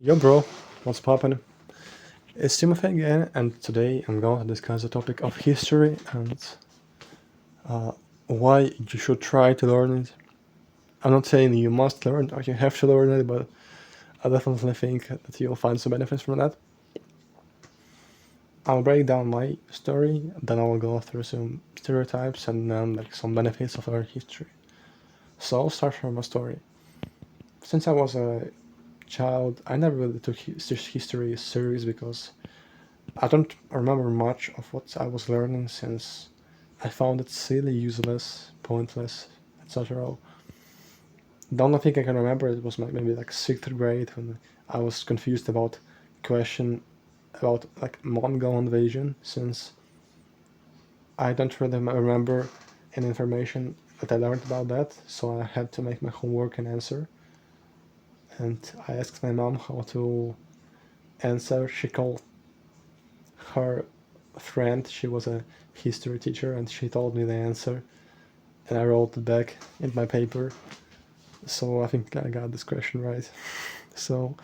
Yo, bro, what's poppin'? It's Timothy again, and today I'm going to discuss the topic of history and uh, why you should try to learn it. I'm not saying you must learn or you have to learn it, but I definitely think that you'll find some benefits from that. I'll break down my story, then I'll go through some stereotypes and some benefits of our history. So I'll start from my story. Since I was a child, I never really took history serious because I don't remember much of what I was learning since I found it silly, useless, pointless, etc. The only thing I can remember it was maybe like sixth grade when I was confused about question about like Mongol invasion since I don't really remember any information that I learned about that, so I had to make my homework and answer. And I asked my mom how to answer. She called her friend, she was a history teacher, and she told me the answer, and I wrote it back in my paper. So I think I got this question right. So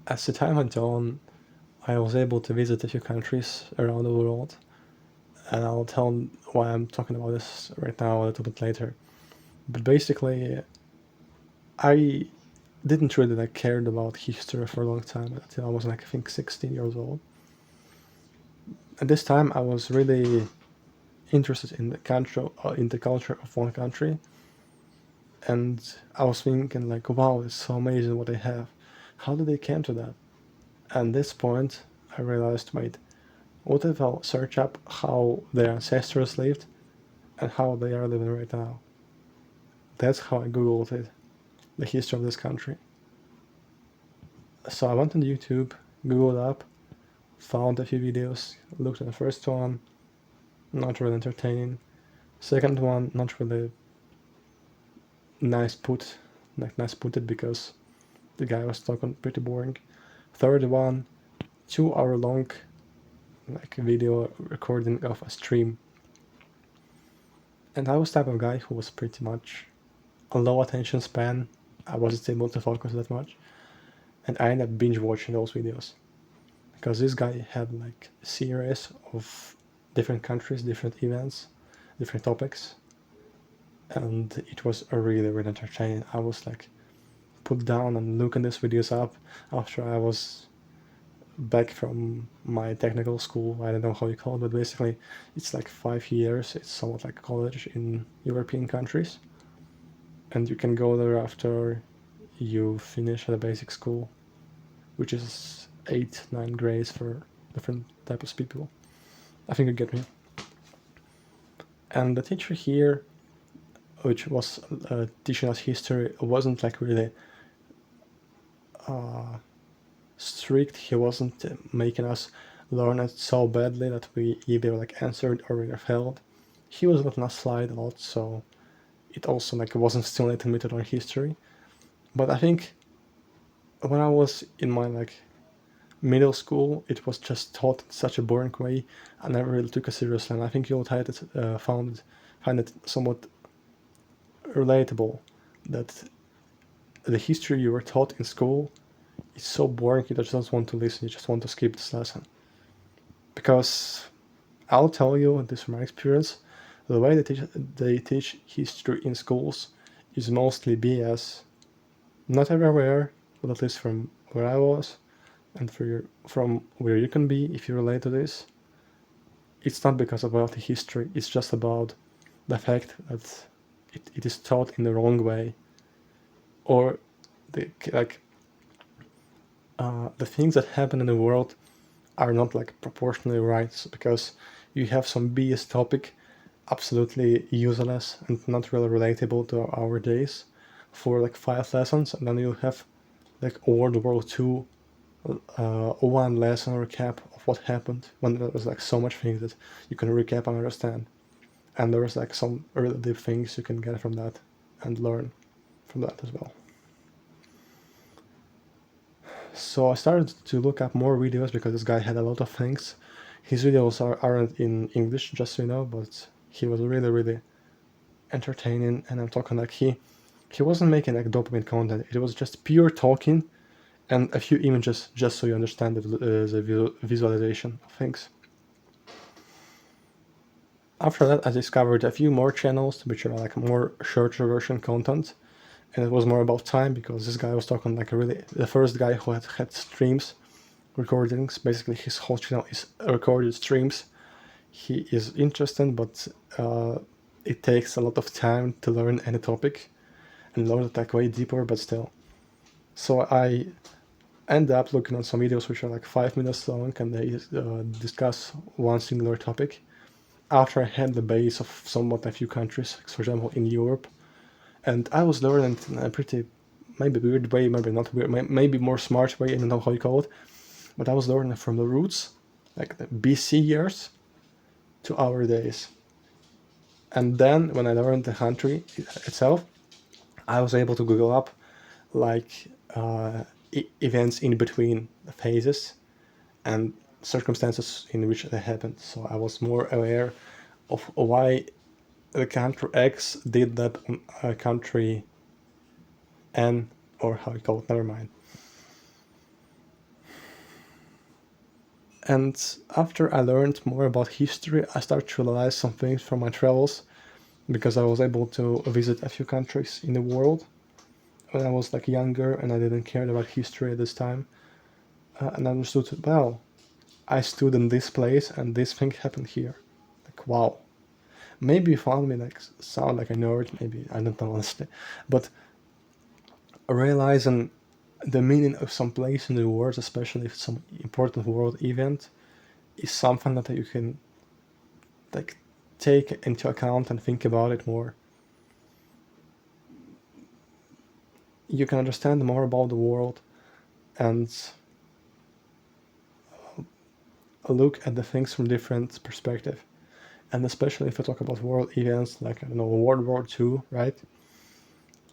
as the time went on, I was able to visit a few countries around the world, and I'll tell why I'm talking about this right now a little bit later. But basically, I didn't really cared about history for a long time until I was I think 16 years old. At this time, I was really interested in the culture of one country, and I was thinking wow, it's so amazing what they have. How did they came to that? And this point, I realized, wait, what if I'll search up how their ancestors lived and how they are living right now? That's how I googled it, the history of this country. So I went on YouTube, googled up, found a few videos, looked at the first one, not really entertaining. Second one, not really nice put it because the guy was talking pretty boring. Third one, 2 hour long video recording of a stream. And I was type of guy who was pretty much a low attention span. I wasn't able to focus that much. And I ended up binge watching those videos. Because this guy had a series of different countries, different events, different topics. And it was really, really entertaining. I was put down and looking these videos up after I was back from my technical school. I don't know how you call it, but basically it's 5 years. It's somewhat like college in European countries. And you can go there after you finish at a basic school, which is 8, 9 grades for different types of people. I think you get me. And the teacher here, which was teaching us history, wasn't really strict. He wasn't making us learn it so badly that we either answered or we failed. He was letting us slide a lot, so it also wasn't stimulating me to learn history. But I think when I was in my middle school, it was just taught in such a boring way. I never really took it seriously, and I think you'll find it somewhat relatable that the history you were taught in school is so boring you just don't want to listen, you just want to skip this lesson. Because I'll tell you, this from my experience, the way they teach history in schools is mostly BS. Not everywhere, but at least from where I was, and from where you can be if you relate to this. It's not because about the history, it's just about the fact that it is taught in the wrong way, or the the things that happen in the world are not proportionally right, because you have some BS topic absolutely useless and not really relatable to our days for 5 lessons, and then you have World War II one lesson recap of what happened, when there was so much things that you can recap and understand, and there's some really deep things you can get from that and learn from that as well. So I started to look up more videos because this guy had a lot of things. His videos aren't in English, just so you know, but he was really, really entertaining. And I'm talking he he wasn't making like dopamine content. It was just pure talking and a few images just so you understand the visualization of things. After that, I discovered a few more channels which are like more shorter version content, and it was more about time because this guy was talking like really the first guy who had streams recordings. Basically, his whole channel is recorded streams. He is interesting, but it takes a lot of time to learn any topic and learn it like way deeper, but still. So I end up looking at some videos which are like 5 minutes long and they discuss one singular topic. After I had the base of somewhat a few countries, for example in Europe, and I was learning in a pretty maybe weird way, maybe not weird, maybe more smart way, I don't know how you call it, but I was learning from the roots, like the BC years to our days. And then when I learned the country itself, I was able to Google up like events in between the phases and circumstances in which they happened. So I was more aware of why the country X did that on country N, or how you call it, never mind. And after I learned more about history, I started to realize some things from my travels, because I was able to visit a few countries in the world when I was like younger and I didn't care about history at this time. And I understood, well, I stood in this place and this thing happened here. Like, wow. Maybe you found me like sound like a nerd, maybe, I don't know honestly. But realizing the meaning of some place in the world, especially if it's some important world event, is something that you can like take into account and think about it more. You can understand more about the world and look at the things from different perspective. And especially if we talk about world events like, I don't know, World War II, right?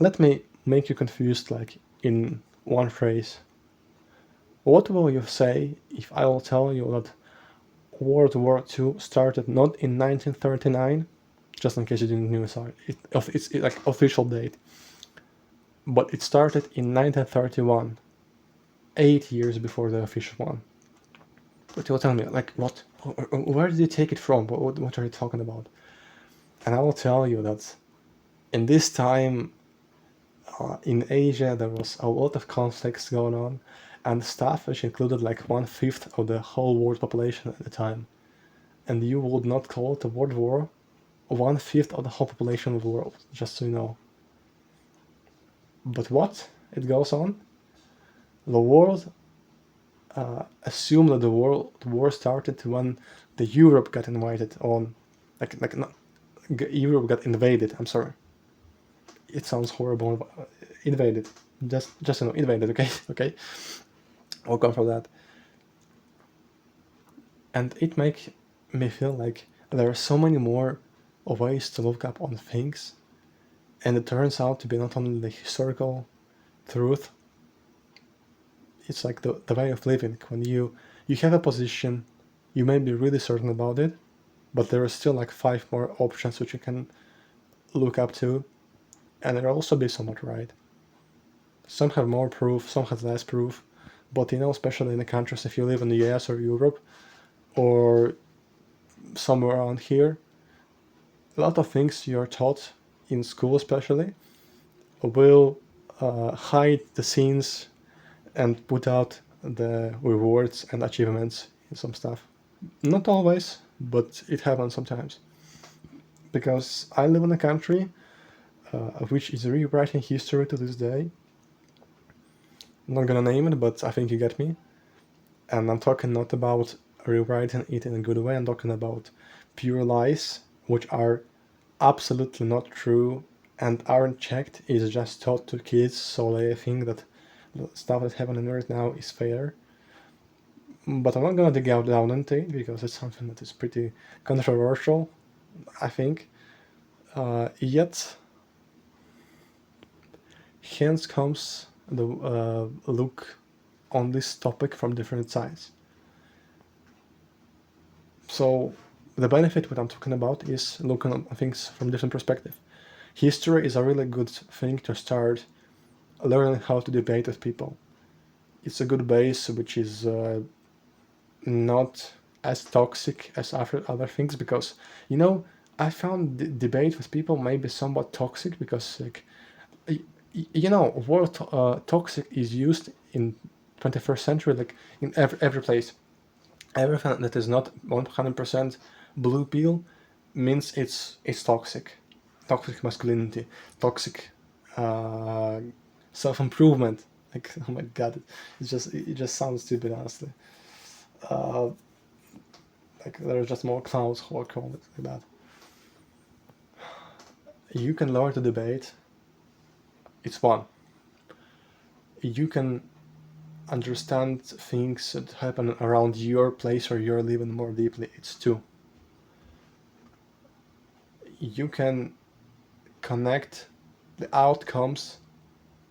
Let me make you confused like in one phrase. What will you say if I will tell you that World War II started not in 1939, just in case you didn't know it's like official date, but it started in 1931, 8 years before the official one. But you'll tell me, like, what? Where did you take it from? What are you talking about? And I will tell you that in this time in Asia there was a lot of conflicts going on, and stuff which included like 1/5 of the whole world population at the time. And you would not call it a world war 1/5 of the whole population of the world, just so you know. But what? It goes on. The world assumed that the war started when the Europe got invited on, like not Europe got invaded. I'm sorry. It sounds horrible. Invaded. Just you know, invaded. Okay, okay. I'll come for that. And it makes me feel like there are so many more ways to look up on things, and it turns out to be not only the historical truth. It's like the way of living. When you have a position, you may be really certain about it, but there are still like 5 more options which you can look up to, and they'll also be somewhat right. Some have more proof, some have less proof, but you know, especially in the countries, if you live in the US or Europe or somewhere around here, a lot of things you're taught in school especially will hide the scenes and put out the rewards and achievements in some stuff. Not always, but it happens sometimes. Because I live in a country which is rewriting history to this day. I'm not gonna name it, but I think you get me. And I'm talking not about rewriting it in a good way, I'm talking about pure lies, which are absolutely not true and aren't checked, is just taught to kids, so they think that the stuff that's happening right now is fair. But I'm not gonna dig out down into it because it's something that is pretty controversial, I think. Yet, hence comes the look on this topic from different sides. So the benefit what I'm talking about is looking at things from different perspective. history is a really good thing to start learning how to debate with people. It's a good base, which is not as toxic as other things, because I found debate with people maybe somewhat toxic, because like word toxic is used in 21st century, like in every place. Everything that is not 100% blue pill means it's toxic. Toxic masculinity, toxic uh, self-improvement. Like, oh my god, it just sounds stupid, honestly. uh, like there's just more clowns who are called it like that. You can learn to debate. It's one. You can understand things that happen around your place or you're living more deeply. It's two. You can connect the outcomes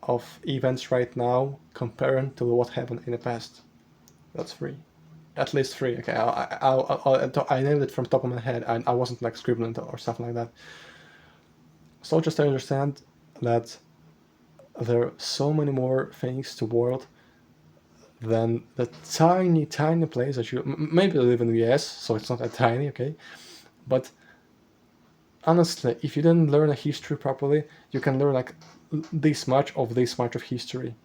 of events right now comparing to what happened in the past. That's three. At least three. Okay, I named it from top of my head. I wasn't like scribbling or something like that. So just to understand that there are so many more things to world than the tiny, tiny place that you maybe live in the US, so it's not that tiny, okay? But honestly, if you didn't learn a history properly, you can learn like this much of history,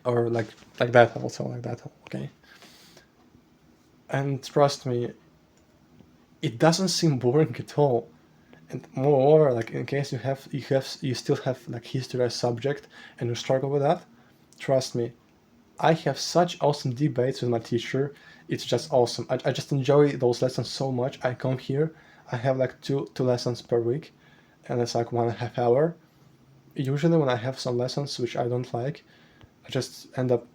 or like that also, like that, okay? And trust me, it doesn't seem boring at all. And moreover, like in case you still have like history as subject and you struggle with that, trust me, I have such awesome debates with my teacher. It's just awesome. I just enjoy those lessons so much. I come here, I have like two lessons per week, and it's like 1.5 hour. Usually when I have some lessons which I don't like, I just end up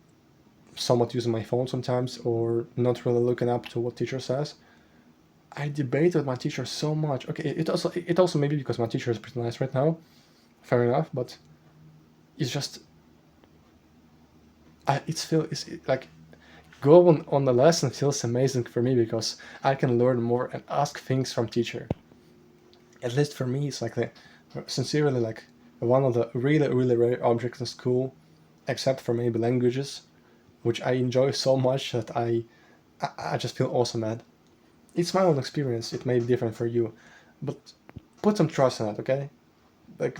somewhat using my phone sometimes, or not really looking up to what teacher says. I debate with my teacher so much. Okay, it also maybe because my teacher is pretty nice right now, fair enough, but it's just it's like going on the lesson feels amazing for me, because I can learn more and ask things from teacher. At least for me, it's like sincerely like one of the really really rare objects in school, except for maybe languages, which I enjoy so much that I just feel awesome at. It's my own experience. It may be different for you, but put some trust in it, okay? Like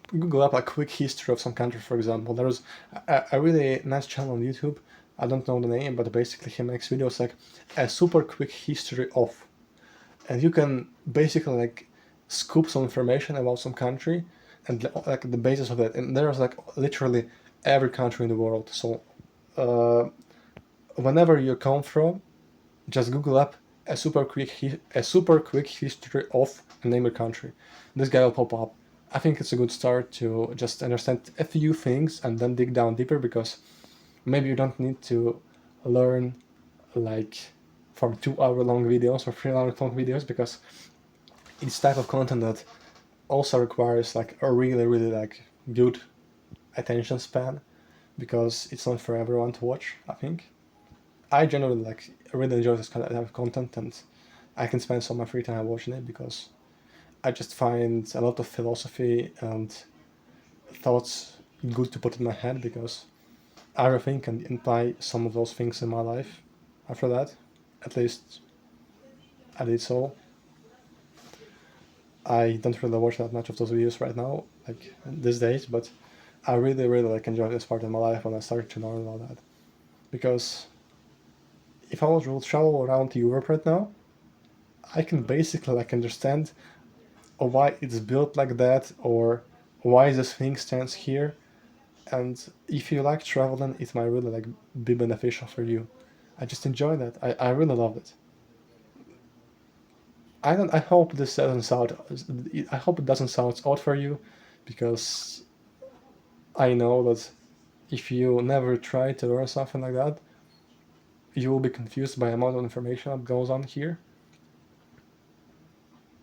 Google up a quick history of some country, for example. There was a really nice channel on YouTube. I don't know the name, but basically he makes videos like a super quick history of, and you can basically like scoop some information about some country and like the basis of it. And there's like literally every country in the world. So uh, whenever you come from, just Google up a super quick history of a neighbor country. This guy will pop up. I think it's a good start to just understand a few things and then dig down deeper, because maybe you don't need to learn like from 2 hour long videos or 3 hour long videos, because it's type of content that also requires like a really really like good attention span, because it's not for everyone to watch, I think. I generally like really enjoy this kind of content, and I can spend some of my free time watching it, because I just find a lot of philosophy and thoughts good to put in my head, because everything can imply some of those things in my life. After that, at least I did so. I don't really watch that much of those videos right now, like these days, but I really really like enjoy this part of my life when I started to learn about that. Because if I was to travel around Europe right now, I can basically like understand why it's built like that, or why this thing stands here. And if you like traveling, it might really like be beneficial for you. I just enjoy that. I really love it. I hope this doesn't sound I hope it doesn't sound odd for you, because I know that if you never try to learn something like that, you will be confused by the amount of information that goes on here.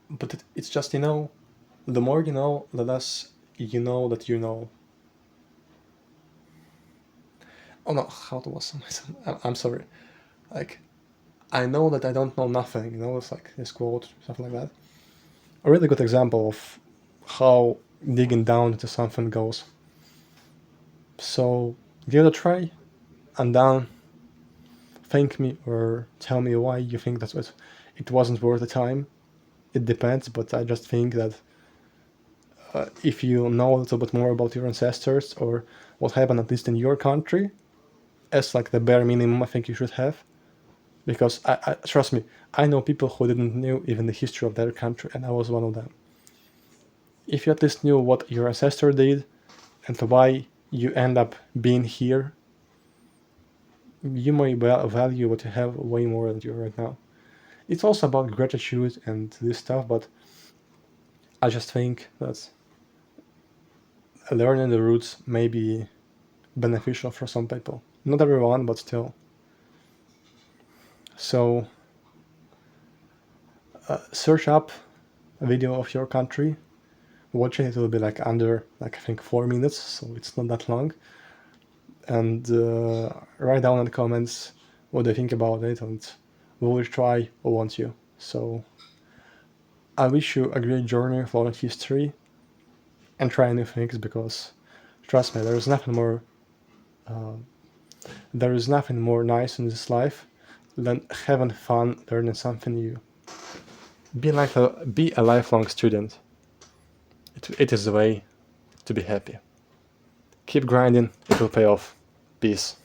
But it's just, the more you know, the less you know that you know. Oh no, how to was I'm sorry. Like, I know that I don't know nothing. It's like this quote, something like that. A really good example of how digging down into something goes. So give it a try, and then thank me or tell me why you think that it wasn't worth the time. It depends, but I just think that if you know a little bit more about your ancestors or what happened at least in your country, as like the bare minimum I think you should have, because I trust me, I know people who didn't know even the history of their country, and I was one of them. If you at least knew what your ancestor did and why you end up being here, you may value what you have way more than you are right now. It's also about gratitude and this stuff, but I just think that learning the roots may be beneficial for some people. Not everyone, but still. So search up a video of your country, watch it. It will be like under, like I think 4 minutes, so it's not that long. And write down in the comments what you think about it, and we will try or want you. So I wish you a great journey following history and try new things, because trust me, there is nothing more nice in this life than having fun learning something new. Be a lifelong student. It is the way to be happy. Keep grinding, it will pay off. Peace.